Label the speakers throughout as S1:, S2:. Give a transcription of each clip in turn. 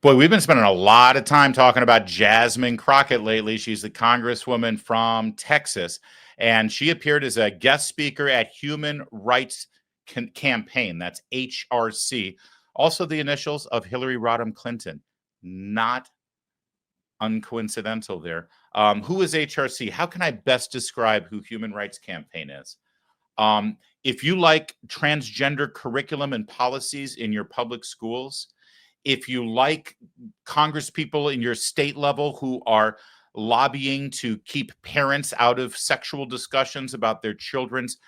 S1: Boy, we've been spending a lot of time talking about Jasmine Crockett lately. She's the congresswoman from Texas, and she appeared as a guest speaker at Human Rights Campaign. That's HRC. Also, the initials of Hillary Rodham Clinton. Not uncoincidental there. Who is HRC? How can I best describe who Human Rights Campaign is? If you like transgender curriculum and policies in your public schools, if you like Congress people in your state level who are lobbying to keep parents out of sexual discussions about their children's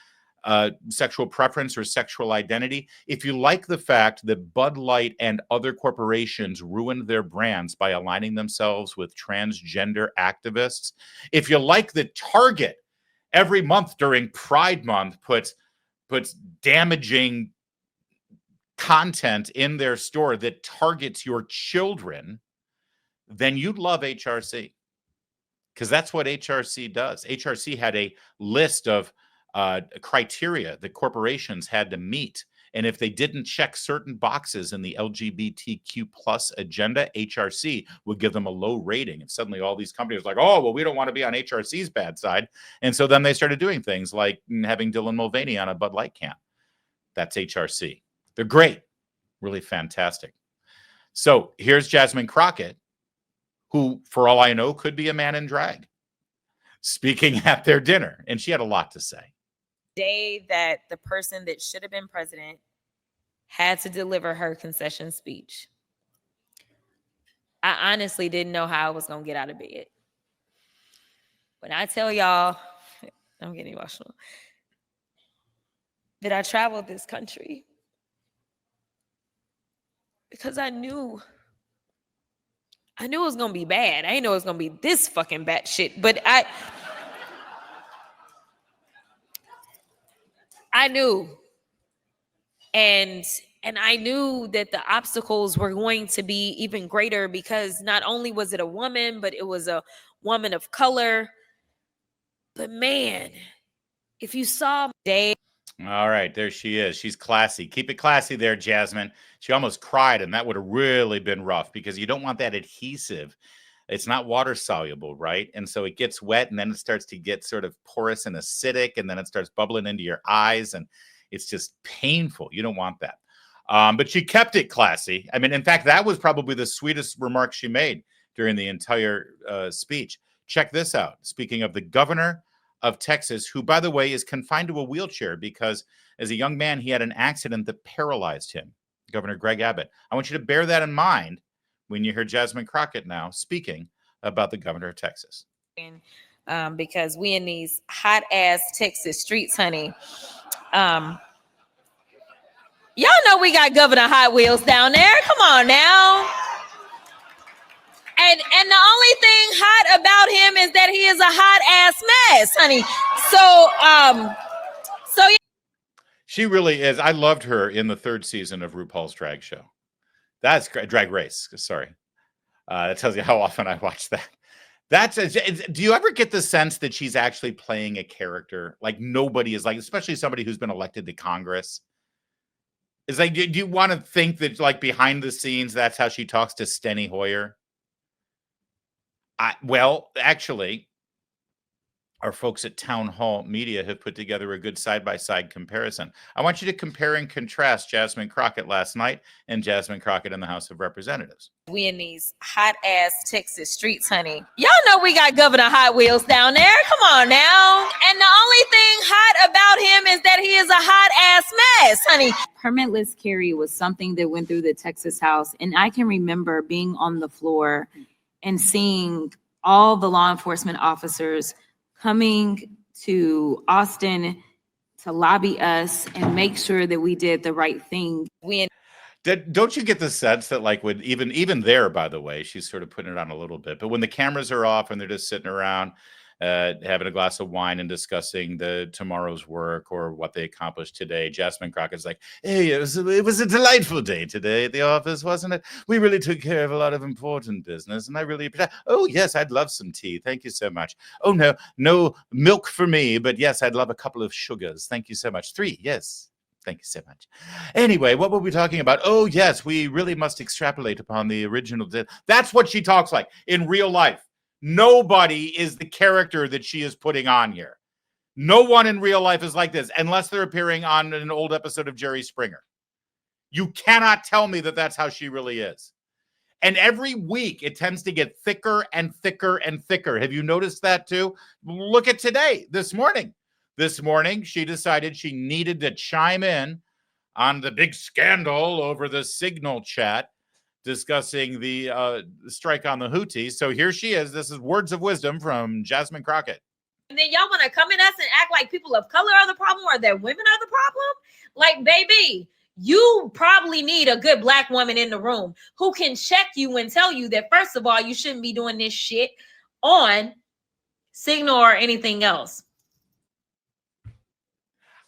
S1: sexual preference or sexual identity, if you like the fact that Bud Light and other corporations ruined their brands by aligning themselves with transgender activists, if you like that Target every month during Pride Month puts damaging content in their store that targets your children, then you'd love HRC, because that's what HRC does. HRC had a list of criteria that corporations had to meet. And if they didn't check certain boxes in the LGBTQ plus agenda, HRC would give them a low rating. And suddenly all these companies were like, oh, well, we don't want to be on HRC's bad side. And so then they started doing things like having Dylan Mulvaney on a Bud Light can. That's HRC. They're great, really fantastic. So here's Jasmine Crockett, who, for all I know, could be a man in drag, speaking at their dinner. And she had a lot to say.
S2: Day that the person that should have been president had to deliver her concession speech, I honestly didn't know how I was going to get out of bed. When I tell y'all, I'm getting emotional, that I traveled this country because I knew it was going to be bad. I didn't know it was going to be this fucking bad shit, but I knew. And I knew that the obstacles were going to be even greater, because not only was it a woman, but it was a woman of color. But man, if you saw Dave.
S1: All right, there she is. She's classy. Keep it classy there, Jasmine. She almost cried, and that would have really been rough, because you don't want that adhesive. It's not water soluble, right? And so it gets wet, and then it starts to get sort of porous and acidic, and then it starts bubbling into your eyes, and it's just painful. You don't want that. But she kept it classy. I mean, in fact, that was probably the sweetest remark she made during the entire speech. Check this out. Speaking of the governor of Texas, who, by the way, is confined to a wheelchair because as a young man, he had an accident that paralyzed him. Governor Greg Abbott. I want you to bear that in mind when you hear Jasmine Crockett now speaking about the governor of Texas.
S2: Because we in these hot ass Texas streets, honey. Y'all know we got Governor Hot Wheels down there. Come on now. And the only thing hot about him is that he is a hot ass mess, honey. So yeah.
S1: She really is. I loved her in the third season of RuPaul's Drag Show. That's Drag Race. Sorry. That tells you how often I watch that. Do you ever get the sense that she's actually playing a character? Like nobody is, like, especially somebody who's been elected to Congress. It's like, do you want to think that, like, behind the scenes, that's how she talks to Steny Hoyer? Well, actually, our folks at Town Hall Media have put together a good side-by-side comparison. I want you to compare and contrast Jasmine Crockett last night and Jasmine Crockett in the House of Representatives.
S2: We in these hot ass Texas streets, honey. Y'all know we got Governor Hot Wheels down there. Come on now. And the only thing hot about him is that he is a hot ass mess, honey.
S3: Permitless carry was something that went through the Texas House. And I can remember being on the floor and seeing all the law enforcement officers coming to Austin to lobby us and make sure that we did the right thing.
S1: Don't you get the sense that, like, when even there, by the way, she's sort of putting it on a little bit, but when the cameras are off and they're just sitting around having a glass of wine and discussing tomorrow's work or what they accomplished today, Jasmine Crockett's like, hey, it was a delightful day today at the office, wasn't it? We really took care of a lot of important business, and I really appreciate. Oh yes, I'd love some tea. Thank you so much. Oh no milk for me, but yes, I'd love a couple of sugars. Thank you so much. 3, yes. Thank you so much. Anyway, what were we talking about? Oh, yes, we really must extrapolate upon the original. That's what she talks like in real life. Nobody is the character that she is putting on here. No one in real life is like this, unless they're appearing on an old episode of Jerry Springer. You cannot tell me that that's how she really is. And every week, it tends to get thicker and thicker and thicker. Have you noticed that too? Look at today, this morning. This morning, she decided she needed to chime in on the big scandal over the Signal chat discussing the strike on the Houthis. So here she is. This is words of wisdom from Jasmine Crockett.
S2: And then y'all want to come at us and act like people of color are the problem or that women are the problem? Like, baby, you probably need a good Black woman in the room who can check you and tell you that, first of all, you shouldn't be doing this shit on Signal or anything else.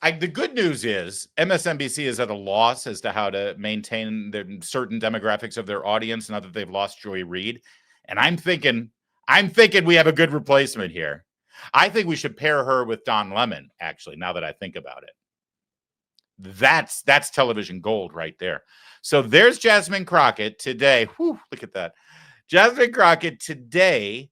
S1: The good news is MSNBC is at a loss as to how to maintain the certain demographics of their audience now that they've lost Joy Reid. And I'm thinking we have a good replacement here. I think we should pair her with Don Lemon, actually, now that I think about it. That's television gold right there. So there's Jasmine Crockett today. Whew, look at that. Jasmine Crockett today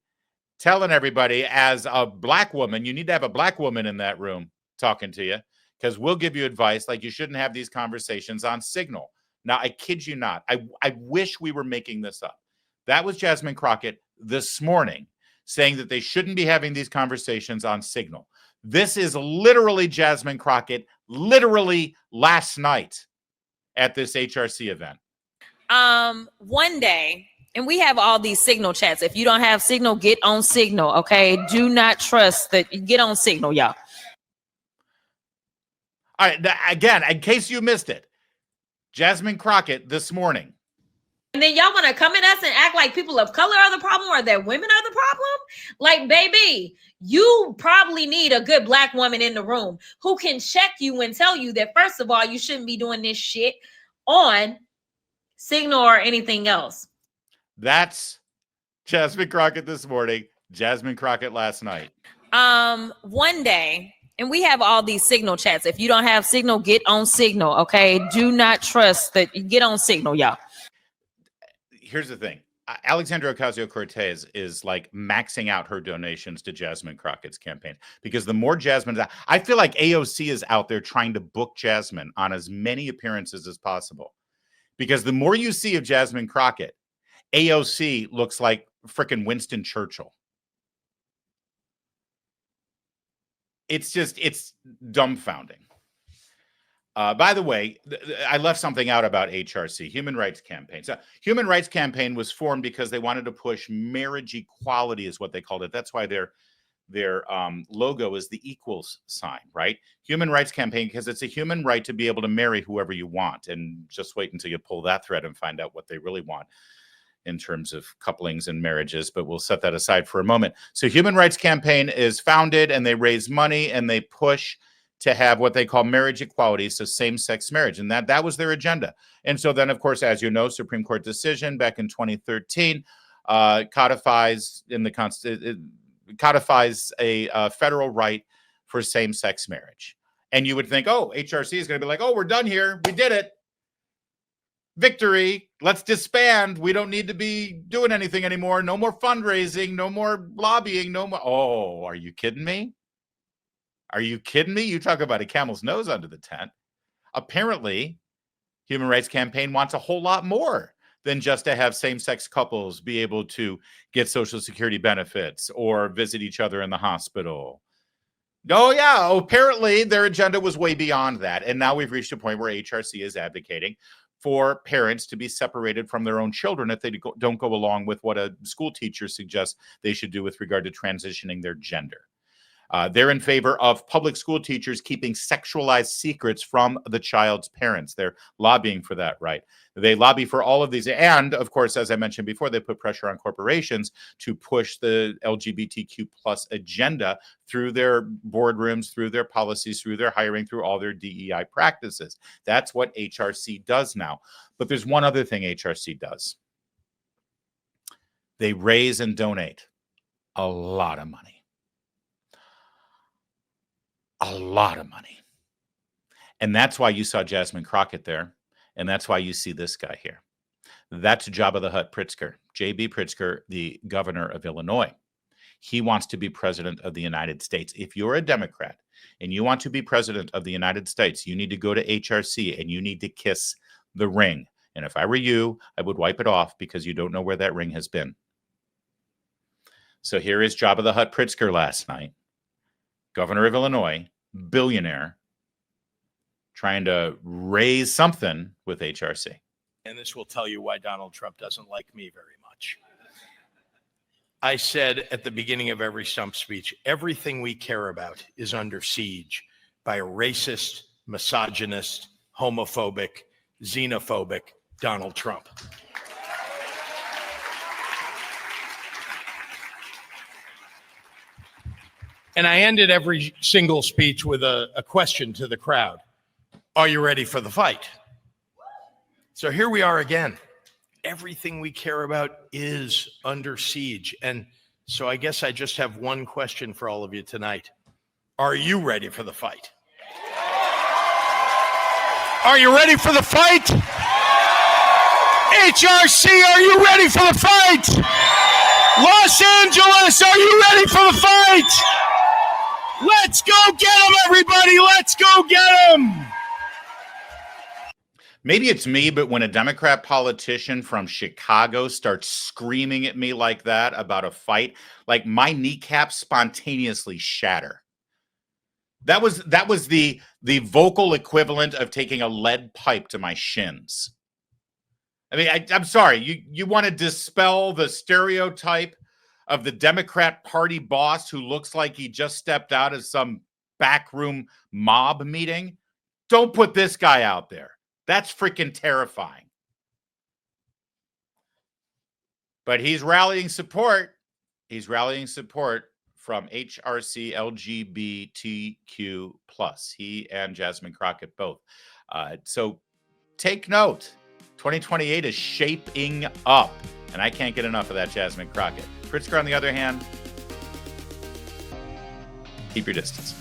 S1: telling everybody, as a Black woman, you need to have a Black woman in that room talking to you, because we'll give you advice like you shouldn't have these conversations on Signal. Now, I kid you not. I wish we were making this up. That was Jasmine Crockett this morning saying that they shouldn't be having these conversations on Signal. This is literally Jasmine Crockett, literally last night at this HRC event.
S2: One day, and we have all these Signal chats. If you don't have Signal, get on Signal, okay? Do not trust that. Get on Signal, y'all.
S1: All right, again, in case you missed it, Jasmine Crockett this morning.
S2: And then y'all want to come at us and act like people of color are the problem or that women are the problem? Like, baby, you probably need a good Black woman in the room who can check you and tell you that, first of all, you shouldn't be doing this shit on Signal or anything else.
S1: That's Jasmine Crockett this morning, Jasmine Crockett last night.
S2: One day, and we have all these Signal chats. If you don't have Signal, get on Signal, okay? Do not trust that. Get on Signal, y'all.
S1: Here's the thing. Alexandria Ocasio-Cortez is like maxing out her donations to Jasmine Crockett's campaign, because the more Jasmine, I feel like AOC is out there trying to book Jasmine on as many appearances as possible, because the more you see of Jasmine Crockett, AOC looks like freaking Winston Churchill. It's dumbfounding. By the way, I left something out about HRC, Human Rights Campaign. So Human Rights Campaign was formed because they wanted to push marriage equality, is what they called it. That's why their logo is the equals sign, right? Human Rights Campaign, because it's a human right to be able to marry whoever you want. And just wait until you pull that thread and find out what they really want in terms of couplings and marriages, but we'll set that aside for a moment. So Human Rights Campaign is founded, and they raise money and they push to have what they call marriage equality, so same-sex marriage, and that was their agenda. And so then, of course, as you know, Supreme Court decision back in 2013 codifies a federal right for same-sex marriage. And you would think, oh, HRC is going to be like, oh, we're done here, we did it, victory, let's disband, we don't need to be doing anything anymore, no more fundraising, no more lobbying, no more. Oh, are you kidding me? Are you kidding me? You talk about a camel's nose under the tent. Apparently, Human Rights Campaign wants a whole lot more than just to have same-sex couples be able to get Social Security benefits or visit each other in the hospital. Oh, yeah. Apparently, their agenda was way beyond that. And now we've reached a point where HRC is advocating for parents to be separated from their own children if they don't go along with what a school teacher suggests they should do with regard to transitioning their gender. They're in favor of public school teachers keeping sexualized secrets from the child's parents. They're lobbying for that right. They lobby for all of these. And, of course, as I mentioned before, they put pressure on corporations to push the LGBTQ plus agenda through their boardrooms, through their policies, through their hiring, through all their DEI practices. That's what HRC does now. But there's one other thing HRC does. They raise and donate a lot of money. A lot of money. And that's why you saw Jasmine Crockett there. And that's why you see this guy here. That's Jabba the Hutt Pritzker, J.B. Pritzker, the governor of Illinois. He wants to be president of the United States. If you're a Democrat and you want to be president of the United States, you need to go to HRC and you need to kiss the ring. And if I were you, I would wipe it off because you don't know where that ring has been. So here is Jabba the Hutt Pritzker last night, governor of Illinois, billionaire, trying to raise something with HRC.
S4: And this will tell you why Donald Trump doesn't like me very much. I said at the beginning of every stump speech, everything we care about is under siege by a racist, misogynist, homophobic, xenophobic Donald Trump. And I ended every single speech with a question to the crowd. Are you ready for the fight? So here we are again. Everything we care about is under siege. And so I guess I just have one question for all of you tonight. Are you ready for the fight? Are you ready for the fight? HRC, are you ready for the fight? Los Angeles, are you ready for the fight? Let's go get them, everybody. Let's go get them.
S1: Maybe it's me, but when a Democrat politician from Chicago starts screaming at me like that about a fight, like my kneecaps spontaneously shatter. That was the vocal equivalent of taking a lead pipe to my shins. I mean, I'm sorry. You want to dispel the stereotype of the Democrat Party boss who looks like he just stepped out of some backroom mob meeting? Don't put this guy out there. That's freaking terrifying. But he's rallying support. He's rallying support from HRC LGBTQ+. He and Jasmine Crockett both. So take note. 2028 is shaping up. And I can't get enough of that Jasmine Crockett. Pritzker, on the other hand, keep your distance.